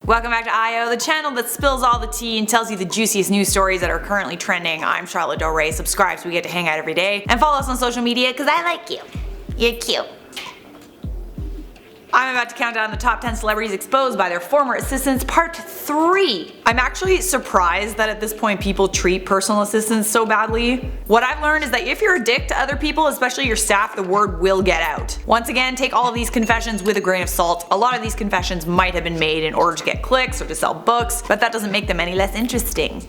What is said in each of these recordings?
Welcome back to IO, the channel that spills all the tea and tells you the juiciest news stories that are currently trending. I'm Charlotte Del Rey. Subscribe so we get to hang out every day. And follow us on social media because I like you. You're cute. I'm about to count down the top 10 celebrities exposed by their former assistants, part 3. I'm actually surprised that at this point people treat personal assistants so badly. What I've learned is that if you're a dick to other people, especially your staff, the word will get out. Once again, take all of these confessions with a grain of salt. A lot of these confessions might have been made in order to get clicks or to sell books, but that doesn't make them any less interesting.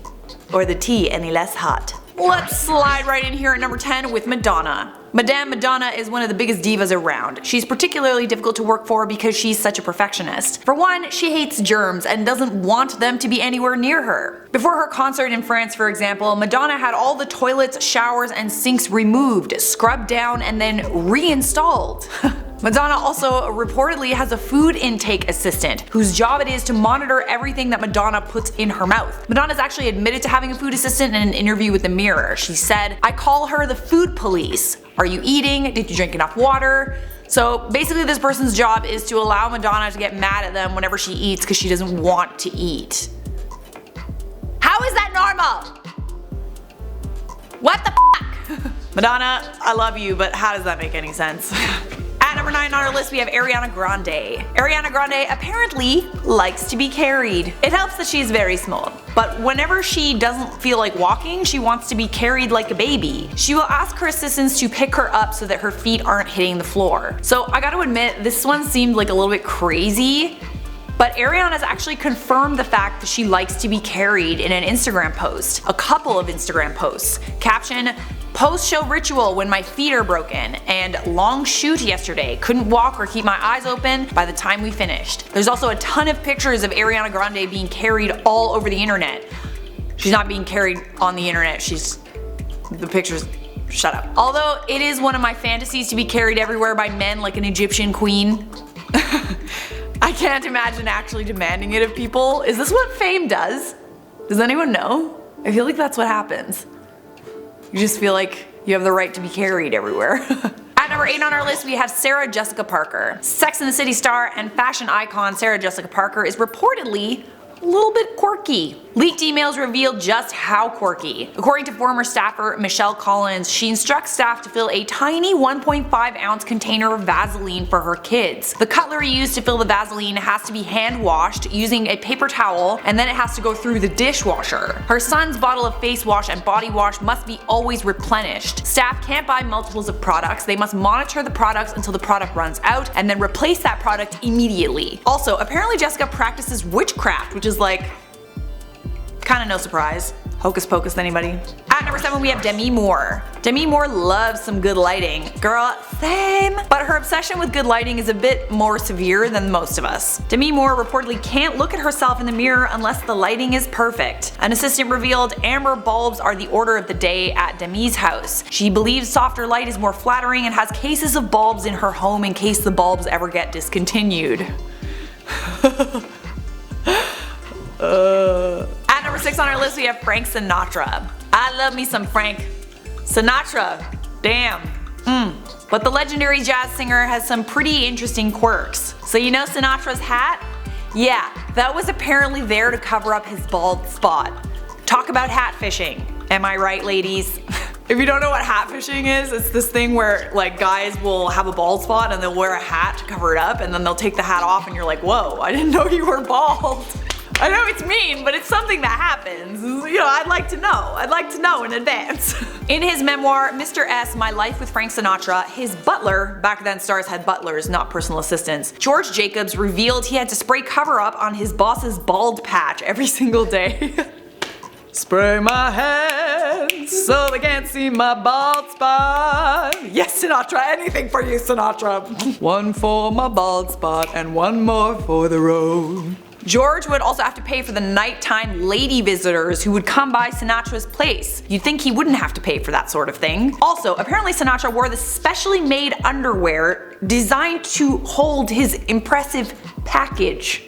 Or the tea any less hot. Let's slide right in here at number 10 with Madonna. Madonna is one of the biggest divas around. She's particularly difficult to work for because she's such a perfectionist. For one, she hates germs and doesn't want them to be anywhere near her. Before her concert in France, for example, Madonna had all the toilets, showers, and sinks removed, scrubbed down, and then reinstalled. Madonna also reportedly has a food intake assistant, whose job it is to monitor everything that Madonna puts in her mouth. Madonna's actually admitted to having a food assistant in an interview with The Mirror. She said, "I call her the food police. Are you eating? Did you drink enough water?" So basically this person's job is to allow Madonna to get mad at them whenever she eats because she doesn't want to eat. How is that normal? What the f***? Madonna, I love you, but how does that make any sense? At number 9 on our list we have Ariana Grande. Ariana Grande apparently likes to be carried. It helps that she's very small, but whenever she doesn't feel like walking, she wants to be carried like a baby. She will ask her assistants to pick her up so that her feet aren't hitting the floor. So I gotta admit, this one seemed like a little bit crazy, but Ariana's actually confirmed the fact that she likes to be carried in an Instagram post. A couple of Instagram posts. Caption, "Post-show ritual when my feet are broken," and "long shoot yesterday, couldn't walk or keep my eyes open by the time we finished." There's also a ton of pictures of Ariana Grande being carried all over the internet. She's not being carried on the internet, the pictures, shut up. Although it is one of my fantasies to be carried everywhere by men like an Egyptian queen. I can't imagine actually demanding it of people. Is this what fame does? Does anyone know? I feel like that's what happens. You just feel like you have the right to be carried everywhere. At number 8 on our list we have Sarah Jessica Parker. Sex and the City star and fashion icon Sarah Jessica Parker is reportedly a little bit quirky. Leaked emails revealed just how quirky. According to former staffer Michelle Collins, she instructs staff to fill a tiny 1.5 ounce container of Vaseline for her kids. The cutlery used to fill the Vaseline has to be hand washed using a paper towel, and then it has to go through the dishwasher. Her son's bottle of face wash and body wash must be always replenished. Staff can't buy multiples of products, they must monitor the products until the product runs out and then replace that product immediately. Also, apparently Jessica practices witchcraft, which is like, kinda no surprise. Hocus pocus anybody? At number 7 we have Demi Moore. Demi Moore loves some good lighting. Girl, same. But her obsession with good lighting is a bit more severe than most of us. Demi Moore reportedly can't look at herself in the mirror unless the lighting is perfect. An assistant revealed amber bulbs are the order of the day at Demi's house. She believes softer light is more flattering and has cases of bulbs in her home in case the bulbs ever get discontinued. At number 6 on our list we have Frank Sinatra. I love me some Frank Sinatra. Damn. But the legendary jazz singer has some pretty interesting quirks. So you know Sinatra's hat? Yeah, that was apparently there to cover up his bald spot. Talk about hat fishing. Am I right, ladies? If you don't know what hat fishing is, it's this thing where like guys will have a bald spot and they'll wear a hat to cover it up, and then they'll take the hat off and you're like, whoa, I didn't know you were bald. I know it's mean, but it's something that happens. You know, I'd like to know. I'd like to know in advance. In his memoir, Mr. S, My Life with Frank Sinatra, his butler, back then stars had butlers, not personal assistants, George Jacobs, revealed he had to spray cover up on his boss's bald patch every single day. Spray my hands so they can't see my bald spot. Yes, Sinatra, anything for you, Sinatra. One for my bald spot and one more for the road. George would also have to pay for the nighttime lady visitors who would come by Sinatra's place. You'd think he wouldn't have to pay for that sort of thing. Also, apparently Sinatra wore the specially made underwear designed to hold his impressive package.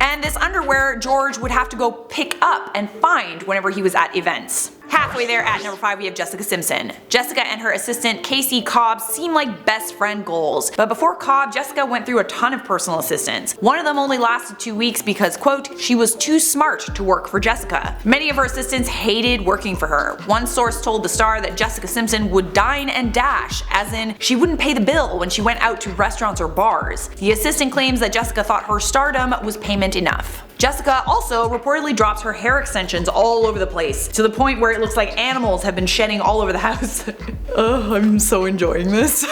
And this underwear George would have to go pick up and find whenever he was at events. Halfway there at number 5 we have Jessica Simpson. Jessica and her assistant Casey Cobb seem like best friend goals, but before Cobb, Jessica went through a ton of personal assistants. One of them only lasted 2 weeks because, quote, she was too smart to work for Jessica. Many of her assistants hated working for her. One source told the Star that Jessica Simpson would dine and dash, as in she wouldn't pay the bill when she went out to restaurants or bars. The assistant claims that Jessica thought her stardom was payment enough. Jessica also reportedly drops her hair extensions all over the place, to the point where it looks like animals have been shedding all over the house. Ugh, I'm so enjoying this.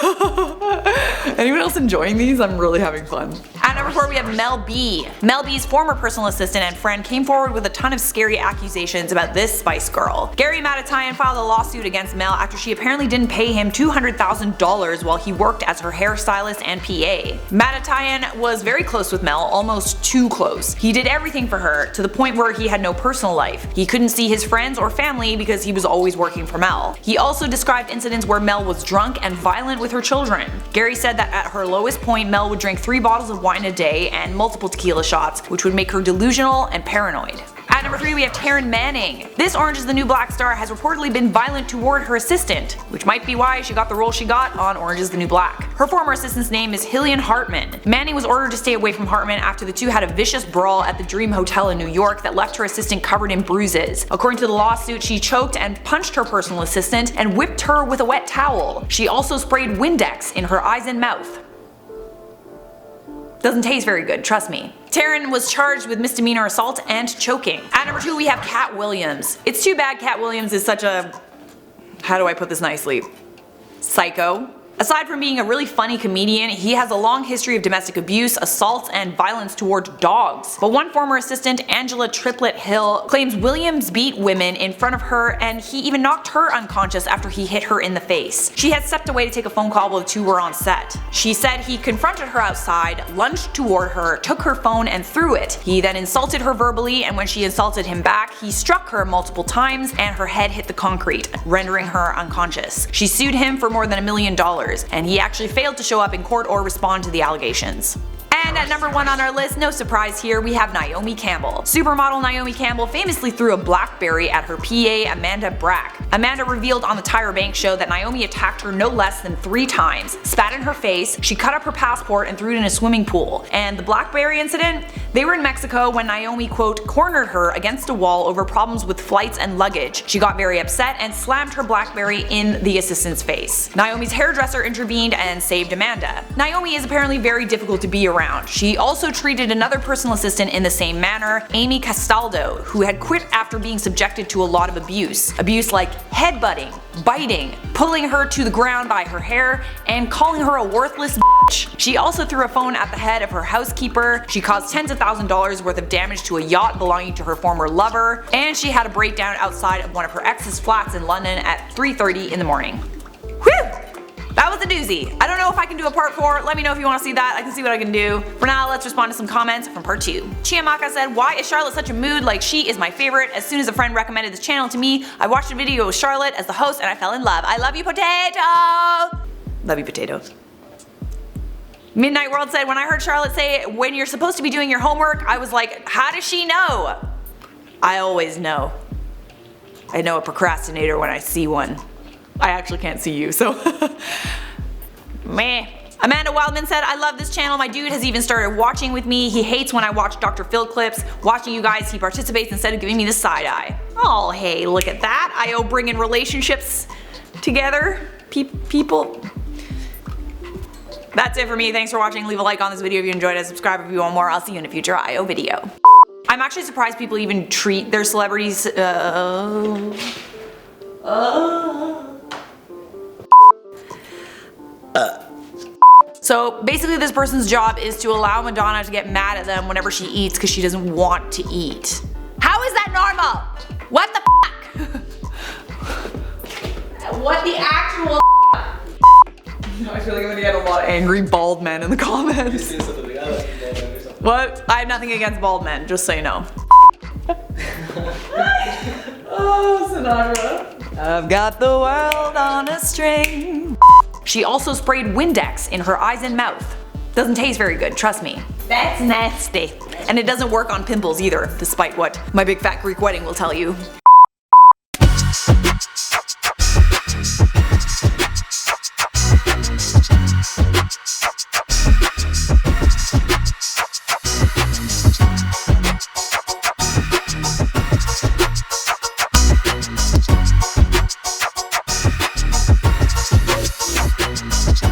Anyone else enjoying these? I'm really having fun. At number 4 we have Mel B. Mel B's former personal assistant and friend came forward with a ton of scary accusations about this Spice Girl. Gary Madatayan filed a lawsuit against Mel after she apparently didn't pay him $200,000 while he worked as her hairstylist and PA. Madatayan was very close with Mel, almost too close. He did everything for her, to the point where he had no personal life. He couldn't see his friends or family because he was always working for Mel. He also described incidents where Mel was drunk and violent with her children. Gary said that at her lowest point, Mel would drink 3 bottles of wine a day and multiple tequila shots, which would make her delusional and paranoid. At number 3 we have Taryn Manning. This Orange is the New Black star has reportedly been violent toward her assistant, which might be why she got the role she got on Orange is the New Black. Her former assistant's name is Hillian Hartman. Manning was ordered to stay away from Hartman after the two had a vicious brawl at the Dream Hotel in New York that left her assistant covered in bruises. According to the lawsuit, she choked and punched her personal assistant and whipped her with a wet towel. She also sprayed Windex in her eyes and mouth. Doesn't taste very good, trust me. Taryn was charged with misdemeanor assault and choking. At number 2 we have Katt Williams. It's too bad Katt Williams is such a, how do I put this nicely, psycho. Aside from being a really funny comedian, he has a long history of domestic abuse, assault, and violence toward dogs. But one former assistant, Angela Triplett Hill, claims Williams beat women in front of her and he even knocked her unconscious after he hit her in the face. She had stepped away to take a phone call while the two were on set. She said he confronted her outside, lunged toward her, took her phone and threw it. He then insulted her verbally, and when she insulted him back, he struck her multiple times and her head hit the concrete, rendering her unconscious. She sued him for more than $1 million. And he actually failed to show up in court or respond to the allegations. And at number 1 on our list, no surprise here, we have Naomi Campbell. Supermodel Naomi Campbell famously threw a BlackBerry at her PA Amanda Brack. Amanda revealed on the Tyra Banks show that Naomi attacked her no less than 3 times, spat in her face, she cut up her passport and threw it in a swimming pool. And the BlackBerry incident? They were in Mexico when Naomi, quote, cornered her against a wall over problems with flights and luggage. She got very upset and slammed her BlackBerry in the assistant's face. Naomi's hairdresser intervened and saved Amanda. Naomi is apparently very difficult to be around. She also treated another personal assistant in the same manner, Amy Castaldo, who had quit after being subjected to a lot of abuse. Abuse like headbutting, biting, pulling her to the ground by her hair, and calling her a worthless bitch. She also threw a phone at the head of her housekeeper, she caused tens of thousands of dollars worth of damage to a yacht belonging to her former lover, and she had a breakdown outside of one of her ex's flats in London at 3:30 in the morning. Whew! That was a doozy. I don't know if I can do a part 4, let me know if you want to see that, I can see what I can do. For now, let's respond to some comments from part 2. Chiamaka said, why is Charlotte such a mood? Like, she is my favorite. As soon as a friend recommended this channel to me, I watched a video with Charlotte as the host and I fell in love. I love you, potato! Love you, potatoes. Midnight World said, when I heard Charlotte say, when you're supposed to be doing your homework, I was like, how does she know? I always know. I know a procrastinator when I see one. I actually can't see you, so meh. Amanda Wildman said, I love this channel, my dude has even started watching with me, he hates when I watch Dr. Phil clips, watching you guys he participates instead of giving me the side eye. Oh hey, look at that, I.O. bringing relationships together, people. That's it for me, thanks for watching, leave a like on this video if you enjoyed it, subscribe if you want more, I'll see you in a future I.O. video. I'm actually surprised people even treat their celebrities, So basically this person's job is to allow Madonna to get mad at them whenever she eats because she doesn't want to eat. How is that normal? What the f***? What the actual I feel like I'm gonna get a lot of angry bald men in the comments. What? I have nothing against bald men, just so you know. Oh, Sinatra. I've got the world on a string. She also sprayed Windex in her eyes and mouth. Doesn't taste very good, trust me. That's nasty. And it doesn't work on pimples either, despite what my big fat Greek wedding will tell you.